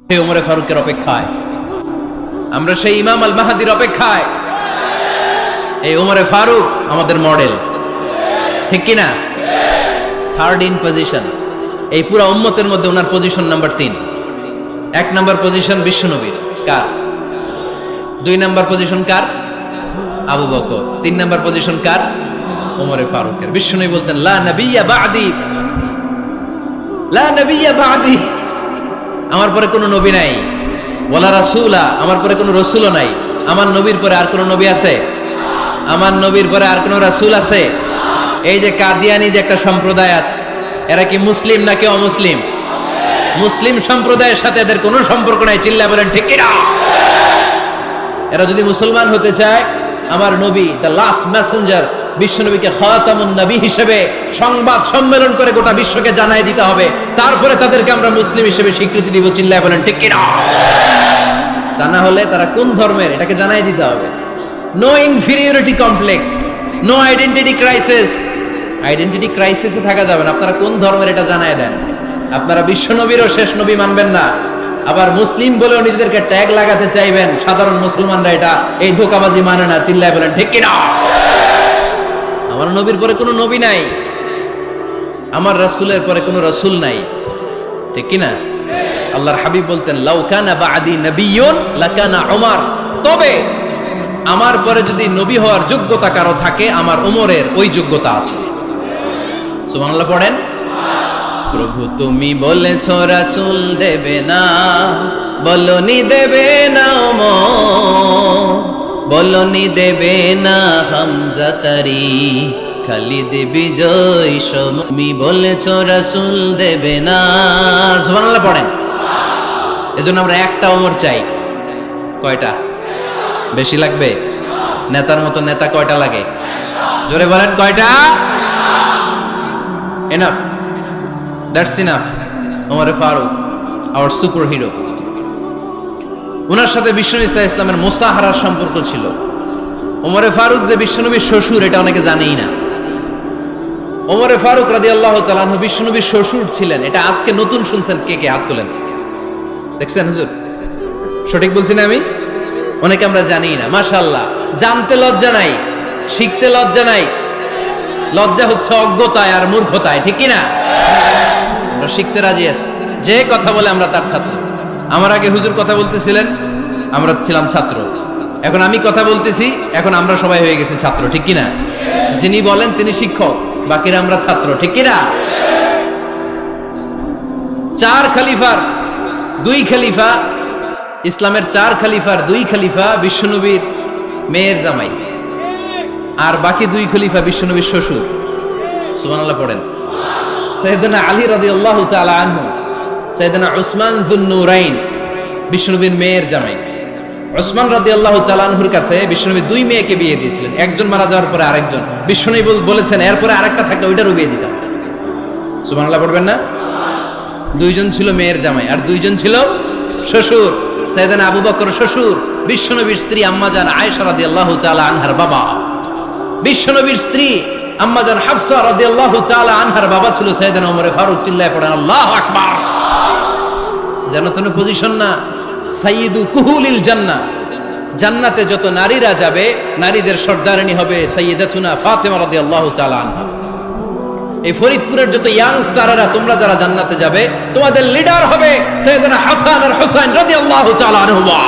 সেই ওমরে ফারুকের অপেক্ষায়, আমরা সেই ইমাম আল মাহদির অপেক্ষায়। এই ওমরে ফারুক আমাদের মডেল, ঠিক কিনা? থার্ড ইন পজিশন এই পুরো উম্মতের মধ্যে ওনার পজিশন নাম্বার 3। 1 নাম্বার পজিশন বিশ্বনবীর, কার? 2 নাম্বার পজিশন কার? আবু বকর। 3 নাম্বার পজিশন কার? ওমরে ফারুকের। বিশ্বনবী বলতেন লা নবিয়্যা বা'দি, লা নবিয়্যা বা'দি, আমার পরে কোনো নবী নাই। ওয়ালা রাসূলা, আমার পরে কোনো রাসূলও নাই। আমার নবীর পরে আর কোনো নবী আছে? আমার নবীর পরে আর কোনো রাসূল আছে? এই যে কাদিয়ানি যে একটা সম্প্রদায় আছে, এরা কি মুসলিম নাকি অমুসলিম? মুসলিম সম্প্রদায়ের সাথে এদের কোনো সম্পর্ক নাই। চিল্লা বলেন ঠিক কিনা? এরা যদি মুসলমান হতে চায়, আমার নবী দ্য লাস্ট মেসেঞ্জার বিশ্বনবীকে খাতামুন নবী হিসেবে সংবাদ সম্মেলন করে গোটা বিশ্বকে জানাই দিতে হবে, তারপরে তাদেরকে আমরা মুসলিম হিসেবে স্বীকৃতি দিব। চিল্লা বলেন ঠিক কিনা? তা না হলে তারা কোন ধর্মের এটাকে জানাই দিতে হবে। No inferiority complex, no identity crisis. Identity ক্রাইসিসে থাকা যাবে না। আপনারা কোন ধর্মের এটা জানায় দেন। আপনারা বিশ্বনবীরও শেষ নবী মানবেন না, আবার মুসলিম বলেও নিজেদেরকে ট্যাগ লাগাতে চাইবেন। সাধারণ মুসলমানরা এটা এই ধোঁকাবাজি মানে না। চিল্লায় বলেন ঠিক কিনা? আমার নবীর পরে কোনো নবী নাই, আমার রাসূলের পরে কোনো রাসূল নাই, ঠিক কিনা? আল্লাহর হাবিব বলতেন লাউ কানা বা'দি নাবিয়্যুন লাকানা উমর, তবে আমার পরে যদি নবী হওয়ার যোগ্যতা কারো থাকে, আমার ওমরের ওই যোগ্যতা আছে। সুবহানাল্লাহ পড়েন। প্রভু তুমি বলেছ রাসূল দেবে না, বলনি দেবে না ওমর, বলনি দেবে না হামজা তারি, খালিদ বিজয় সম, তুমি বলেছ রাসূল দেবে না। সুবহানাল্লাহ পড়েন। এজন্য আমরা একটা ওমর চাই। কয়টা? বেশি লাগবে? নেতার মতো নেতা কয়টা লাগে? জোরে বলেন কয়টা? Enough, that's enough. ওমরে ফারুক আওয়ার সুপার হিরো। ওনার সাথে বিশ্বনবী সাল্লাল্লাহু আলাইহি ওয়াসাল্লামের মুসাহারার সম্পর্ক ছিল। ওমরে ফারুক যে বিশ্বনবীর শ্বশুর, এটা অনেকে জানেই না। ওমরে ফারুক রাদিয়াল্লাহু তাআলা আনহু বিশ্বনবীর শ্বশুর ছিলেন। এটা আজকে নতুন শুনছেন। কে কে হাত তোলেন? দেখছেন হুজুর? সঠিক বলছি না আমি? অনেকে আমরা জানি না। মাশাআল্লাহ, জানতে লজ্জা নাই, শিখতে লজ্জা নাই। লজ্জা হচ্ছে অজ্ঞতায় আর মূর্খতায়, ঠিক কি না? আমরা শিখতে রাজি আছি। যে কথা বলে আমরা তার ছাত্র। আমার আগে হুজুর কথা বলতেছিলেন, আমরা ছিলাম ছাত্র। এখন আমি কথা বলতেছি, এখন আমরা সবাই হয়ে গেছি ছাত্র, ঠিক কি না? যিনি বলেন তিনি শিক্ষক, বাকিরা আমরা ছাত্র, ঠিক কি না? 4 খলিফার 2 খলিফা, ইসলামের 4 খলিফার 2 খলিফা বিশ্বনবীর মেয়ের জামাই, আর বাকি 2 খলিফা বিশ্বনবীর শ্বশুর। সুবহানাল্লাহ পড়েন। সাইয়েদনা আলী রাদিয়াল্লাহু তাআলা আনহু, সাইয়েদনা উসমান যুন-নূরাইন বিশ্বনবীর মেয়ের জামাই। উসমান রাদিয়াল্লাহু তাআলা আনহুর কাছে বিশ্বনবী 2 মেয়েকে বিয়ে দিয়েছিলেন। একজন মারা যাওয়ার পরে আরেকজন। বিশ্বনবী বলেছেন এরপরে আরেকটা থাকলে ওইটারও বিয়ে দিতাম। সুবহানাল্লাহ পড়বেন না? 2 জন ছিল মেয়ের জামাই আর 2 জন ছিল শ্বশুর। সাইয়েদনা আবু বকর শ্বশুর, বিশ্বনবীর স্ত্রী আম্মাজান আয়েশা রাদিয়াল্লাহু তাআলা আনহার বাবা। বিশ্বনবীর স্ত্রী আম্মাজান হাফসা রাদিয়াল্লাহু তাআলা আনহার বাবা ছিল সাইয়েদনা ওমর ফারুক। চিল্লায় পড়েন আল্লাহু আকবার। জানো তো পজিশন না? সাইয়্যিদু কুহুলিল জান্নাহ, জান্নাতে যত নারীরা যাবে, নারীদের সর্দারিনী হবে সাইয়্যিদাতুনা ফাতেমা রাদিয়াল্লাহু তাআলা আনহা। এই ফরিদপুরের যত ইয়াং স্টাররা, তোমরা যারা জান্নাতে যাবে, তোমাদের লিডার হবে সাইয়েদনা হাসান আর হুসাইন রাদিয়াল্লাহু তাআলা আনহুমা।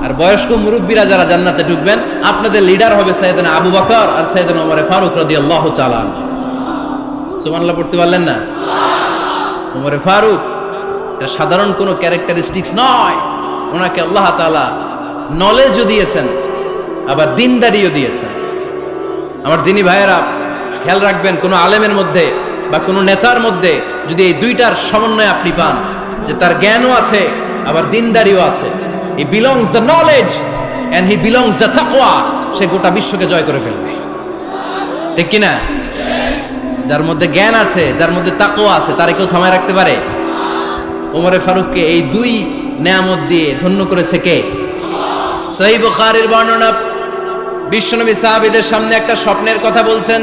আর বয়স্ক মুরব্বীরা যারা জান্নাতে ঢুকবেন, আপনাদের লিডার হবে সাইয়েদনা আবু বকর আর সাইয়েদনা ওমর ফারুক রাদিয়াল্লাহু তাআলা আনহু। সুবহানাল্লাহ পড়তে পারলেন না? ওমর ফারুক এটা সাধারণ কোনো ক্যারেক্টারিস্টিক্স নয়। ওনাকে আল্লাহ তাআলা নলেজও দিয়েছেন, আবার দ্বীনদারিও দিয়েছেন। আমার দ্বীনী ভাইয়েরা খেয়াল রাখবেন, কোন আলেমের মধ্যে বা কোন নেতার মধ্যে যদি এই 2টার সমন্বয় আপনি পান, যে তার জ্ঞানও আছে আবার দ্বীনদারিও আছে, he belongs the knowledge and he belongs the taqwa, সে গোটা বিশ্বকে জয় করে ফেলবে, ঠিক কি না? যার মধ্যে জ্ঞান আছে, যার মধ্যে তাকওয়া আছে, তারে কেউ থামায় রাখতে পারে? ওমরে ফারুককে এই 2 নেয়ামত দিয়ে ধন্য করেছে কে? সহিহ বুখারীর বর্ণনা। বিশ্বনবী সাহাবীদের সামনে একটা স্বপ্নের কথা বলছেন।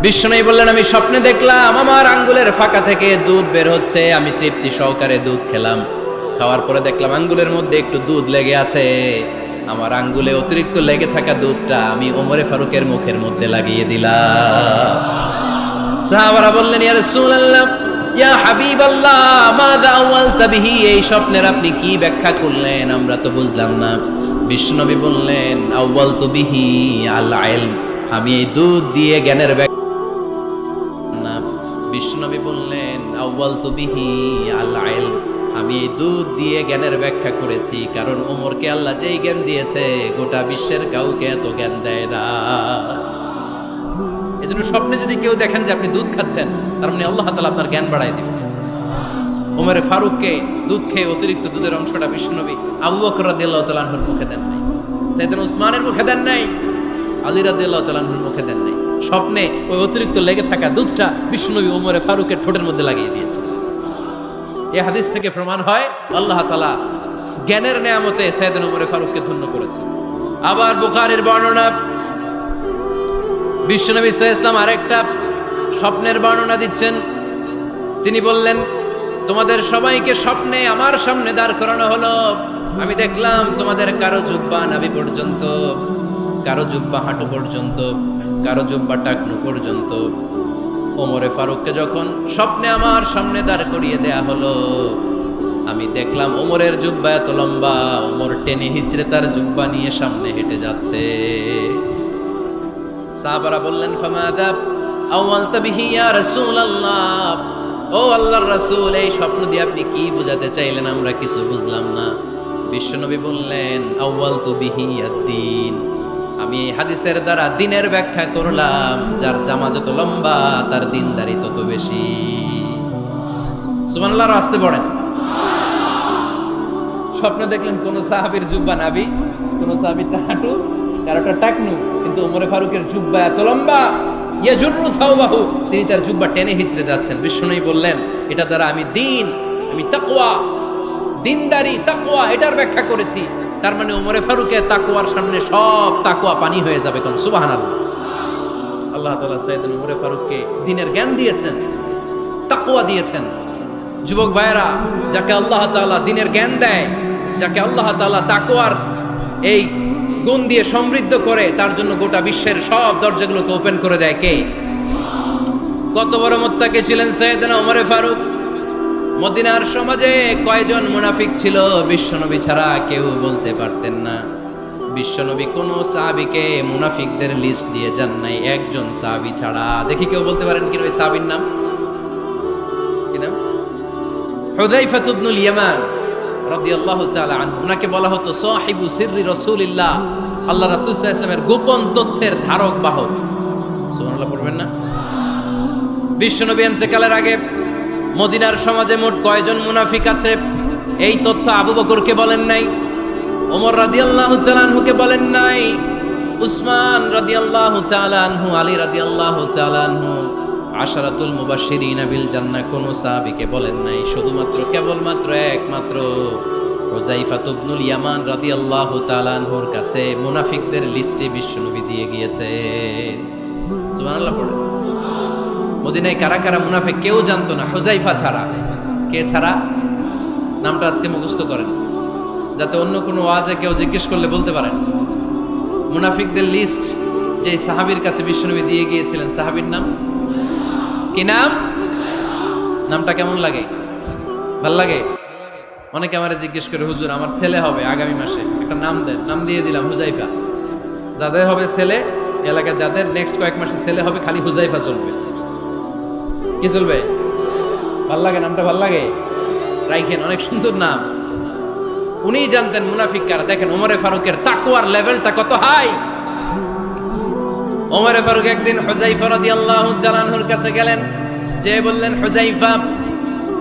বিশ্বনবী বললেন, আমি স্বপ্নে দেখলাম আমার আঙ্গুলের ফাঁকা থেকে দুধ বের হচ্ছে, আমি তৃপ্তি সহকারে দুধ খেলাম। খাওয়ার পরে দেখলাম আঙ্গুলের মধ্যে একটু দুধ লেগে আছে। আমার আঙ্গুলে অতিরিক্ত লেগে থাকা দুধটা আমি ওমরে ফারুকের মুখের মধ্যে লাগিয়ে দিলাম। সাহাবারা বললেন, ইয়া রাসূলুল্লাহ, ইয়া হাবিবাল্লাহ, মাযা আওয়ালতা বিহি, এই স্বপ্নের আপনি কি ব্যাখ্যা করলেন, আমরা তো বুঝলাম না। বিশ্বনবী বললেন, আওয়ালতু বিহি আল ইলম, আমি এই দুধ দিয়ে জ্ঞানের ব্যাখ্যা। বিশ্বনবী বললেন, আউয়ালতু বিহি আল ইলম, আমি এই দুধ দিয়ে জ্ঞানের ব্যাখ্যা করেছি, কারণ ওমরকে আল্লাহ যেই জ্ঞান দিয়েছে গোটা বিশ্বের কাউকে এত জ্ঞান দেয় না। এজন্য স্বপ্নে যদি কেউ দেখেন যে আপনি দুধ খাচ্ছেন, তার মানে আল্লাহ তাআলা আপনার জ্ঞান বাড়ায় দিবেন। ওমরে ফারুককে দুধ খেয়ে অতিরিক্ত দুধের অংশটা বিশ্বনবী আবু বকর রাদিয়াল্লাহু তাআলা আনহুর মুখে দেন নাই, সাইয়েদনা উসমানের মুখে দেন নাই, আলী রাদিয়াল্লাহু তাআলা আনহুর মুখে দেন নাই। স্বপ্নে ওই অতিরিক্ত লেগে থাকা দুধটা বিশ্বনবী ওমরে ফারুকের ঠোঁটের মধ্যে লাগিয়ে দিয়েছেন। এই হাদিস থেকে প্রমাণ হয় আল্লাহ তাআলা জ্ঞানের নেয়ামতে সাইয়েদনা ওমরে ফারুককে ধন্য করেছেন। আবার বুখারীর বর্ণনা, বিশ্বনবী সাল্লাল্লাহু আলাইহি ওয়াসাল্লাম আরেকটা স্বপ্নের বর্ণনা দিচ্ছেন। তিনি বললেন, তোমাদের সবাইকে স্বপ্নে আমার সামনে দাঁড় করানো হলো। আমি দেখলাম তোমাদের কারো জুব্বা নাভি পর্যন্ত, কারো জুব্বা হাঁটু পর্যন্ত, কারো জুব্বা টাকনু পর্যন্ত। ওমরে ফারুককে যখন স্বপ্নে আমার সামনে দাঁড় করিয়ে দেয়া হলো, আমি দেখলাম ওমরের জুব্বা এত লম্বা, ওমর টেনে হিচড়ে তার জুব্বা নিয়ে সামনে হেঁটে যাচ্ছে। সাহাবারা বললেন, ফামাদা আওয়ালতা বিহি ইয়া রাসূলুল্লাহ, ও আল্লাহর রাসূল, এই স্বপ্ন দিয়ে আপনি কি বোঝাতে চাইলেন, আমরা কিছু বুঝলাম না। বিশ্বনবী বললেন, আওয়ালতু বিহি আদ-দ্বীন, আমি এই হাদিসের দ্বারা দ্বীনের ব্যাখ্যা করলাম, যার জামা যত লম্বা তার দ্বীনদারি তত বেশি। সুবহানাল্লাহ, আসতে পড়েন। স্বপ্ন দেখলেন কোন সাহাবীর জুব্বা নাভি, কোন সাহাবীর হাঁটু, কারোটা টাকনু, কিন্তু ওমরে ফারুকের জুব্বা এত লম্বা, ইয়াজুরু সাওবাহু, তিনি তার জুব্বা টেনে হিচড়ে যাচ্ছেন। বিশ্বনবী বললেন, এটা দ্বারা আমি দ্বীন, আমি তাকওয়া, দ্বীনদারি, তাকওয়া, এটার ব্যাখ্যা করেছি। তার মানে ওমরে ফারুকের তাকওয়ার সামনে সব তাকওয়া পানি হয়ে যাবে। কোন সুবহানাল্লাহ। আল্লাহ তাআলা সাইয়েদনা ওমরে ফারুককে দ্বীনের জ্ঞান দিয়েছেন, তাকওয়া দিয়েছেন। যুবক ভাইরা, যাকে আল্লাহ তাআলা দ্বীনের জ্ঞান দেয়, যাকে আল্লাহ তাআলা তাকওয়ার এই গুণ দিয়ে সমৃদ্ধ করে, তার জন্য গোটা বিশ্বের সব দরজাগুলোকে ওপেন করে দেয় কে? কত বড় মুত্তাকি ছিলেন সাইয়েদনা ওমরে ফারুক। মদিনার সমাজে কয়জন মুনাফিক ছিল বিশ্বনবী ছাড়া কেউ বলতে পারতেন না। বিশ্বনবী কোন সাহাবীকে মুনাফিকদের লিস্ট দিয়ে যান নাই, একজন সাহাবী ছাড়া। দেখি কেউ বলতে পারেন কি ওই সাহাবীর নাম? কি নাম? হুযায়ফা ইবনুল ইয়ামান রাদিয়াল্লাহু তাআলা আনহু। ওনাকে বলা হতো সাহিবু সিররি রাসূলিল্লাহ, আল্লাহ রাসূল সাল্লাল্লাহু আলাইহি ওয়াসাল্লামের গোপন তথ্যের ধারক বাহক। সুবহানাল্লাহ পড়বেন না? বিশ্বনবী ইন্তেকালের আগে মদিনার সমাজে মোট কয়জন মুনাফিক আছে এই তথ্য আবু বকরকে বলেন নাই, ওমর রাদিয়াল্লাহু তাআলা আনহুকে বলেন নাই, উসমান রাদিয়াল্লাহু তাআলা আনহু, আলী রাদিয়াল্লাহু তাআলা আনহু, আশারাতুল মুবাশশিরিন বিল জান্নাহ কোন সাহাবীকে বলেন নাই। শুধুমাত্র কেবলমাত্র একমাত্র হুযায়ফা ইবনুল ইয়ামান রাদিয়াল্লাহু তাআলা আনহুর কাছে মুনাফিকদের লিস্টে বিশ্বনবী দিয়ে গিয়েছে। সুবহানাল্লাহ পড়ে। মদিনায় কারা কারা মুনাফিক কেউ জানতো না হুযায়ফা ছাড়া। কে ছাড়া? নামটা আজকে মুখস্থ করেন, যাতে অন্য কোনো ওয়াজে কেউ জিজ্ঞেস করলে বলতে পারেন। মুনাফিকদের লিস্ট যে সাহাবীর কাছে বিশ্বনবী দিয়ে গিয়েছিলেন, সাহাবীর নাম কি? নাম? নামটা কেমন লাগে? ভাল লাগে? অনেকে আমারে জিজ্ঞেস করে, হুজুর আমার ছেলে হবে আগামী মাসে, একটা নাম দেন। নাম দিয়ে দিলাম হুযায়ফা। যাদের হবে ছেলে, এলাকার যাদের নেক্সট কয়েক মাসে ছেলে হবে, খালি হুযায়ফা চলবে। কি চলবে? ভাল লাগে? নামটা ভাল লাগে? রাইখেন, অনেক সুন্দর নাম। উনিই জানতেন মুনাফিক কারা। দেখেন ওমরে ফারুকের তাকওয়ার লেভেলটা কত হাই। ওমরে ফারুক একদিন হুযায়ফা রাদিয়াল্লাহু তাআলা আনহুর কাছে গেলেন, যে বললেন, হুযায়ফা,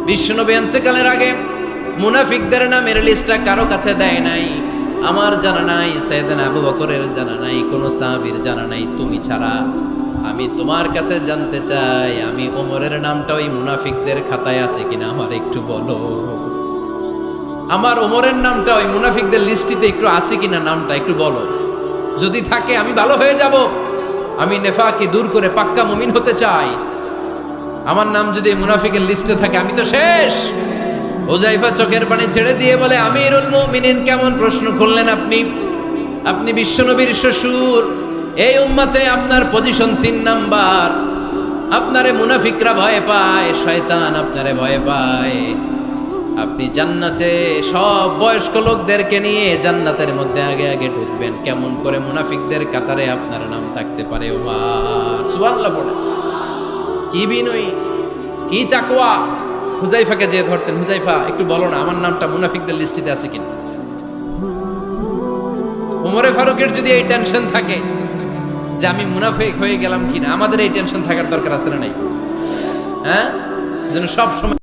বিশ্বনবী ইন্তেকালের আগে মুনাফিকদের নামের লিস্টটা কারো কাছে দেয় নাই, আমার জানা নাই, সাইয়েদনা আবু বকরের জানা নাই, কোন সাহাবীর জানা নাই, তুমি ছাড়া। আমি তোমার কাছে জানতে চাই, আমি ওমরের নামটা ওই মুনাফিকদের খাতায় আছে কিনা আমার একটু বলো। আমার ওমরের নামটা ওই মুনাফিকদের লিস্টিতে একটু আছে কিনা, নামটা একটু বলো। যদি থাকে আমি ভালো হয়ে যাব, আমি নেফাকি দূর করে পাক্কা মুমিন হতে চাই, আমার নাম যদি মুনাফিকের লিস্টে থাকে আমি তো শেষ। হুযায়ফা চোখের পানি ছেড়ে দিয়ে বলে, আমিরুল মুমিনিন, কেমন প্রশ্ন করলেন আপনি? আপনি বিশ্বনবীর শ্বশুর, এই উম্মতে আপনার পজিশন 3 নাম্বার। আপনারে মুনাফিকরা ভয় পায়, শয়তান আপনারে ভয় পায়। আপনি জান্নাতে সব বয়স্ক লোকদেরকে নিয়ে জান্নাতের মধ্যে আগে আগে ঢুকবেন, কেমন করে মুনাফিকদের কাতারে আপনার নাম থাকতে পারে? ওমর সুবহানাল্লাহ বলে। কি বিনয়ী, কি তাকওয়া! হুযায়ফাকে যে ধরতেন, হুযায়ফা একটু বলো না আমার নামটা মুনাফিকদের লিস্টিতে আছে কিনা। ওমরে ফারুকের যদি এই টেনশন থাকে যে আমি মুনাফিক হয়ে গেলাম কিনা, আমাদের এই টেনশন থাকার দরকার আছে না নাই? হ্যাঁ, যেন সব সময়